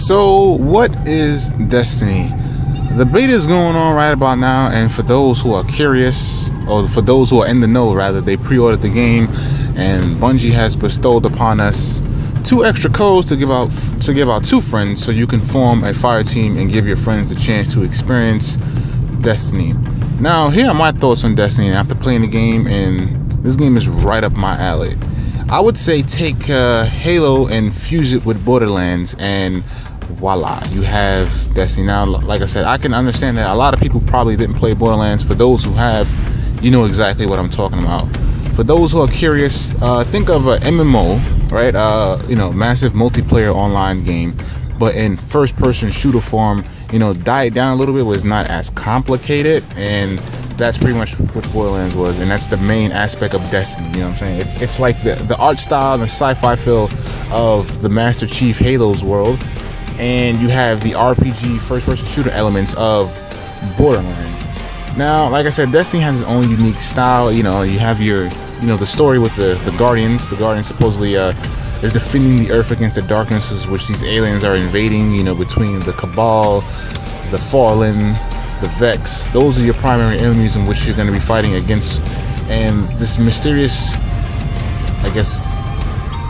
So what is Destiny? The beta is going on right about now, and for those who are curious, or for those who are in the know rather, they pre-ordered the game, and Bungie has bestowed upon us 2 extra codes to give out to friends, so you can form a fire team and give your friends the chance to experience Destiny. Now, here are my thoughts on Destiny after playing the game, and this game is right up my alley. I would say take Halo and fuse it with Borderlands, and voila, you have Destiny. Now, like I said, I can understand that a lot of people probably didn't play Borderlands. For those who have, you know exactly what I'm talking about. For those who are curious, think of an MMO, right? You know, massive multiplayer online game, but in first-person shooter form. You know, died down a little bit, was not as complicated, and that's pretty much what Borderlands was, and that's the main aspect of Destiny. You know what I'm saying? It's like the art style and the sci-fi feel of the Master Chief Halo's world, and you have the RPG first-person shooter elements of Borderlands. Now, like I said, Destiny has its own unique style. You know, you have your, you know, the story with the Guardians. The Guardians supposedly is defending the Earth against the darknesses which these aliens are invading. You know, between the Cabal, the Fallen, the Vex. Those are your primary enemies in which you're going to be fighting against. And this mysterious, I guess,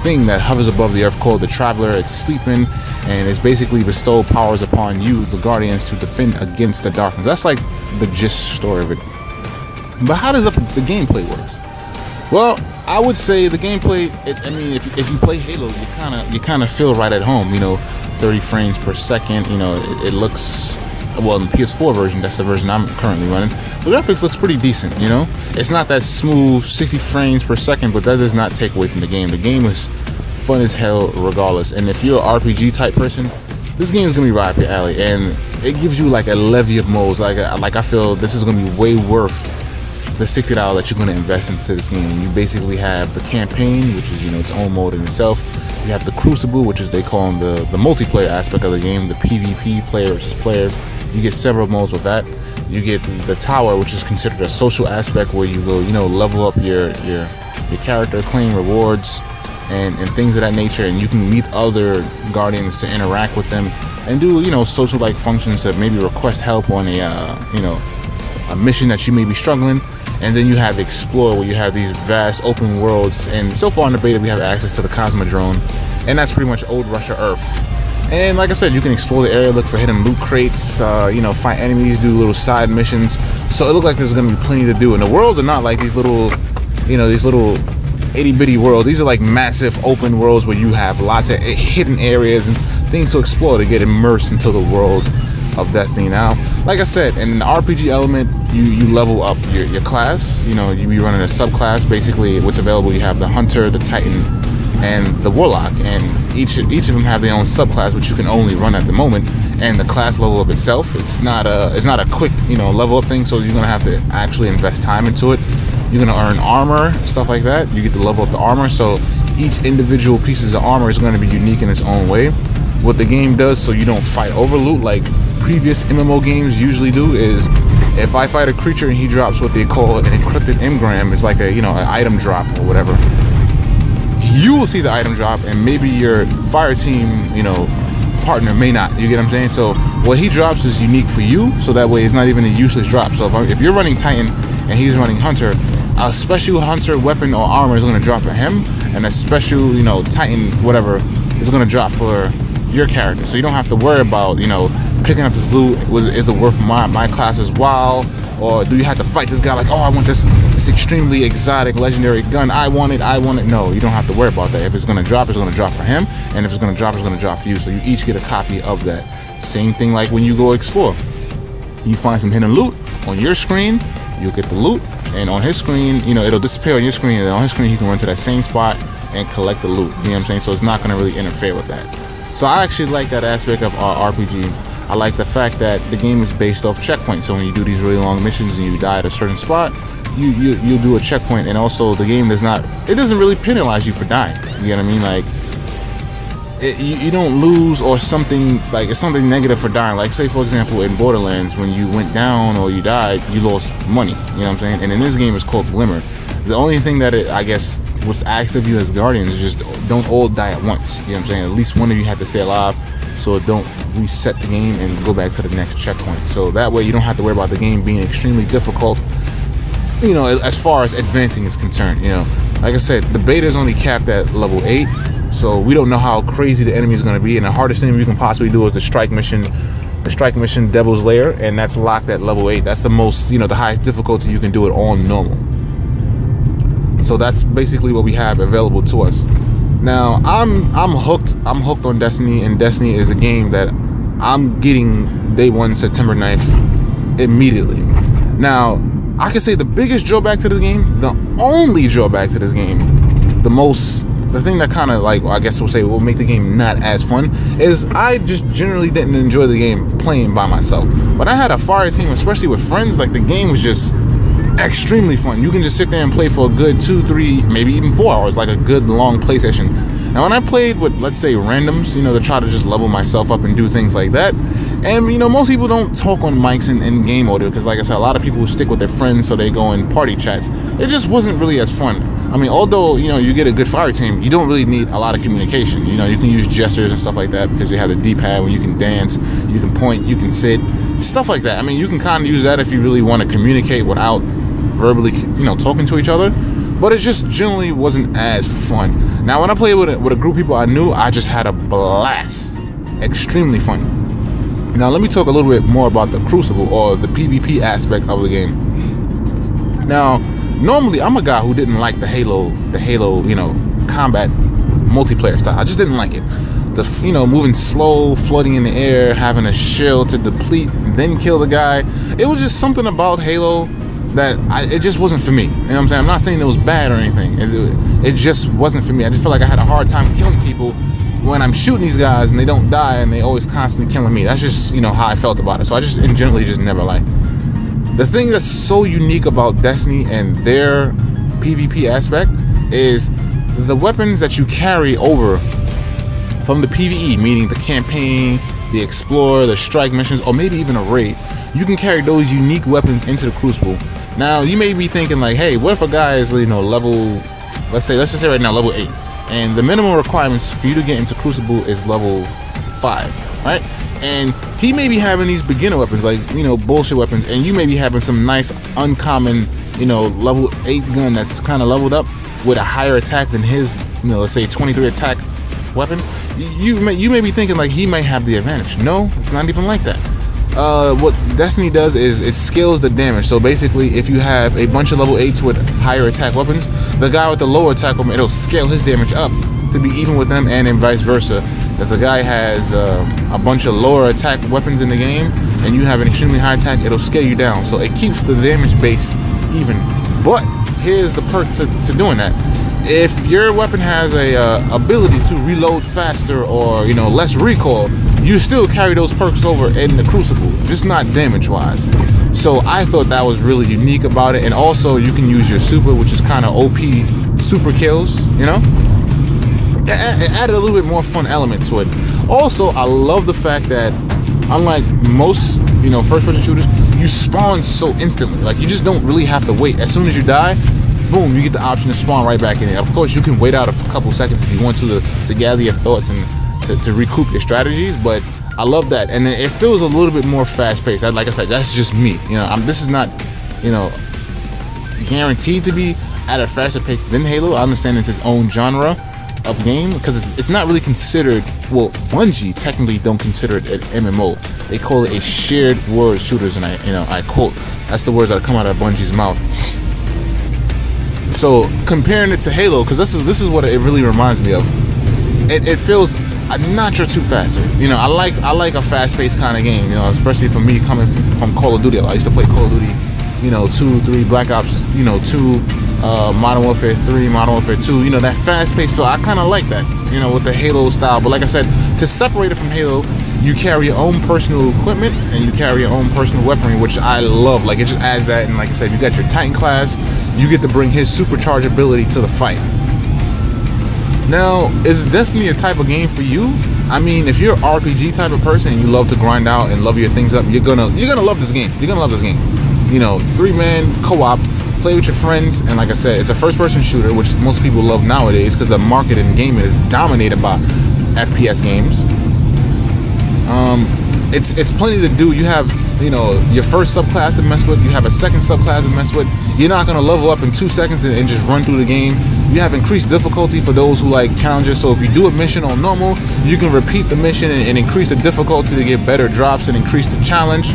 thing that hovers above the Earth called the Traveler, it's sleeping, and it's basically bestowed powers upon you, the Guardians, to defend against the darkness. That's like the gist story of it. But how does the gameplay works? Well, I would say the gameplay, I mean, if you play Halo, you kind of feel right at home. You know, 30 frames per second. You know, it looks, well, in the PS4 version, that's the version I'm currently running, the graphics looks pretty decent. You know, it's not that smooth 60 frames per second, but that does not take away from the game. The game is fun as hell regardless, and if you're an RPG type person, this game is gonna be right up your alley, and it gives you like a levy of modes. Like I feel this is gonna be way worth the $60 that you're going to invest into this game. You basically have the campaign, which is, you know, its own mode in itself. You have the Crucible, which is, they call them the multiplayer aspect of the game, the PvP, player versus player. You get several modes with that. You get the Tower, which is considered a social aspect, where you go, you know, level up your character, claim rewards and things of that nature, and you can meet other Guardians to interact with them and do, you know, social like functions to maybe request help on a you know, a mission that you may be struggling. And then you have Explore, where you have these vast open worlds, and so far in the beta we have access to the Cosmodrome, and that's pretty much old Russia Earth. And like I said, you can explore the area, look for hidden loot crates, you know, fight enemies, do little side missions. So it looks like there's gonna be plenty to do, and the worlds are not like these little, you know, these little itty-bitty worlds. These are like massive open worlds where you have lots of hidden areas and things to explore to get immersed into the world of Destiny. Now, like I said, in the RPG element, you level up your class. You know, you be running a subclass. Basically, what's available, you have the Hunter, the Titan, and the Warlock, and each of them have their own subclass, which you can only run at the moment. And the class level up itself, it's not a quick, you know, level up thing. So you're gonna have to actually invest time into it. You're gonna earn armor, stuff like that. You get to level up the armor. So each individual pieces of armor is going to be unique in its own way. What the game does, so you don't fight over loot like previous MMO games usually do, is if I fight a creature and he drops what they call an encrypted engram, it's like a, you know, an item drop or whatever, you will see the item drop, and maybe your fire team, you know, partner may not. You get what I'm saying? So what he drops is unique for you, so that way it's not even a useless drop. So if you're running Titan and he's running Hunter, a special Hunter weapon or armor is going to drop for him, and a special, you know, Titan whatever is going to drop for your character. So you don't have to worry about, you know, picking up this loot. Is it worth my class's while, or do you have to fight this guy like, oh, I want this extremely exotic legendary gun, I want it. No, you don't have to worry about that. If it's going to drop, it's going to drop for him, and if it's going to drop, it's going to drop for you. So you each get a copy of that. Same thing like when you go explore, you find some hidden loot on your screen, you'll get the loot, and on his screen, you know, it'll disappear on your screen, and on his screen he can run to that same spot and collect the loot. You know what I'm saying? So it's not going to really interfere with that. So I actually like that aspect of RPG. I like the fact that the game is based off checkpoints. So when you do these really long missions and you die at a certain spot, you'll do a checkpoint. And also the game doesn't really penalize you for dying. You get what I mean? Like, you don't lose or something, like it's something negative for dying. Like, say for example in Borderlands, when you went down or you died, you lost money. You know what I'm saying? And in this game it's called Glimmer. The only thing that I guess was asked of you as Guardians is just don't all die at once. You know what I'm saying? At least one of you had to stay alive, so don't reset the game and go back to the next checkpoint. So that way you don't have to worry about the game being extremely difficult, you know, as far as advancing is concerned. You know, like I said, the beta is only capped at level 8, so we don't know how crazy the enemy is going to be, and the hardest thing you can possibly do is the strike mission Devil's Lair, and that's locked at level 8. That's the most, you know, the highest difficulty you can do it on normal. So that's basically what we have available to us. Now I'm hooked on Destiny, and Destiny is a game that I'm getting day 1, September 9th immediately. Now I can say the biggest drawback to this game, the only drawback to this game, the thing that kind of, like, I guess we'll say will make the game not as fun, is I just generally didn't enjoy the game playing by myself. But I had a fire team, especially with friends. Like, the game was just extremely fun. You can just sit there and play for a good 2, 3, maybe even 4 hours, like a good long play session. Now when I played with, let's say, randoms, you know, to try to just level myself up and do things like that, and you know, most people don't talk on mics in game audio, because like I said, a lot of people stick with their friends, so they go in party chats. It just wasn't really as fun. I mean, although, you know, you get a good fire team, you don't really need a lot of communication. You know, you can use gestures and stuff like that, because you have the D-pad where you can dance, you can point, you can sit, stuff like that. I mean, you can kind of use that if you really want to communicate without verbally, you know, talking to each other. But it just generally wasn't as fun. Now, when I played with a group of people I knew, I just had a blast. Extremely fun. Now, let me talk a little bit more about the Crucible, or the PvP aspect of the game. Now, normally I'm a guy who didn't like the Halo, you know, combat multiplayer style. I just didn't like it. The, you know, moving slow, floating in the air, having a shield to deplete, then kill the guy. It was just something about Halo that it just wasn't for me. You know what I'm saying? I'm not saying it was bad or anything. It just wasn't for me. I just feel like I had a hard time killing people when I'm shooting these guys and they don't die, and they always constantly killing me. That's just, you know, how I felt about it. So I just generally just never liked it. The thing that's so unique about Destiny and their PvP aspect is the weapons that you carry over from the PvE, meaning the campaign, the Explorer, the strike missions, or maybe even a raid. You can carry those unique weapons into the Crucible. Now, you may be thinking like, hey, what if a guy is, you know, let's just say right now, level 8. And the minimum requirements for you to get into Crucible is level 5, right? And he may be having these beginner weapons, like, you know, bullshit weapons, and you may be having some nice, uncommon, you know, level 8 gun that's kind of leveled up with a higher attack than his, you know, let's say 23 attack weapon. You may be thinking like he might have the advantage. No, it's not even like that. What Destiny does is it scales the damage. So basically, if you have a bunch of level 8s with higher attack weapons, the guy with the lower attack weapon, it'll scale his damage up to be even with them, and then vice versa. If the guy has a bunch of lower attack weapons in the game and you have an extremely high attack, it'll scale you down. So it keeps the damage base even. But here's the perk to doing that. If your weapon has a ability to reload faster, or, you know, less recoil, you still carry those perks over in the Crucible, just not damage wise. So I thought that was really unique about it. And also, you can use your super, which is kind of OP super kills, you know. It added a little bit more fun element to it. Also, I love the fact that, unlike most, you know, first-person shooters, you spawn so instantly. Like, you just don't really have to wait. As soon as you die, boom, you get the option to spawn right back in it. Of course, you can wait out a couple seconds if you want to gather your thoughts and to recoup your strategies, but I love that. And it feels a little bit more fast-paced. Like I said, that's just me. You know, this is not, you know, guaranteed to be at a faster pace than Halo. I understand it's its own genre of game, because it's not really considered, well, Bungie technically don't consider it an MMO. They call it a shared world shooters, and I quote, that's the words that come out of Bungie's mouth. So comparing it to Halo, because this is what it really reminds me of. It feels a notch or two faster. You know, I like a fast-paced kind of game. You know, especially for me coming from Call of Duty. I used to play Call of Duty, you know, 2, 3, Black Ops, you know, 2, Modern Warfare 3, Modern Warfare 2. You know, that fast-paced feel. I kind of like that. You know, with the Halo style. But like I said, to separate it from Halo, you carry your own personal equipment and you carry your own personal weaponry, which I love. Like, it just adds that. And like I said, you got your Titan class. You get to bring his supercharge ability to the fight. Now, is Destiny a type of game for you? I mean, if you're an RPG type of person and you love to grind out and love your things up, you're gonna love this game. You're gonna love this game. You know, 3-man co-op. play with your friends, and like I said, it's a first-person shooter, which most people love nowadays because the market in gaming is dominated by FPS games. It's plenty to do. You have, you know, your first subclass to mess with. You have a second subclass to mess with. You're not gonna level up in 2 seconds and just run through the game. You have increased difficulty for those who like challenges. So if you do a mission on normal, you can repeat the mission and increase the difficulty to get better drops and increase the challenge.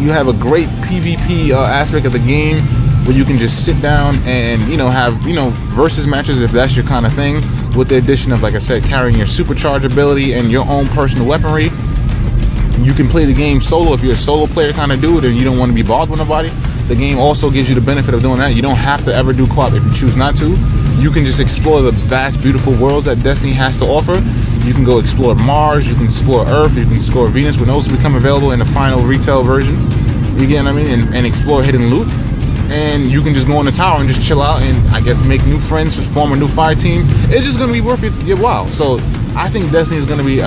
You have a great PvP aspect of the game where you can just sit down and, you know, have, you know, versus matches if that's your kind of thing, with the addition of, like I said, carrying your supercharge ability and your own personal weaponry. You can play the game solo if you're a solo player kind of dude and you don't want to be bothered with nobody. The game also gives you the benefit of doing that. You don't have to ever do co-op if you choose not to. You can just explore the vast, beautiful worlds that Destiny has to offer. You can go explore Mars, you can explore Earth, you can explore Venus when those become available in the final retail version. You get what I mean? And explore hidden loot. And you can just go in the tower and just chill out and, I guess, make new friends, just form a new fire team. It's just going to be worth your while. So I think Destiny is going to be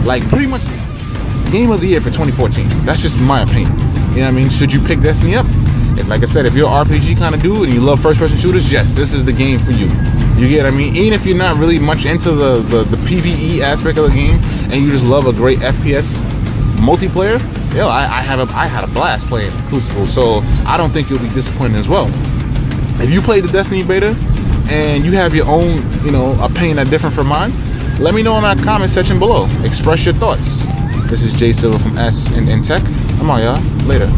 like pretty much game of the year for 2014. That's just my opinion. You know what I mean? Should you pick Destiny up? Like I said, if you're an RPG kind of dude and you love first-person shooters, yes, this is the game for you. You get what I mean? Even if you're not really much into the PvE aspect of the game and you just love a great FPS multiplayer, yo, I had a blast playing Crucible, so I don't think you'll be disappointed as well. If you played the Destiny beta and you have your own, you know, opinion that's different from mine, let me know in that comment section below. Express your thoughts. This is Jay Silver from S in Tech. I'm out, y'all. Later.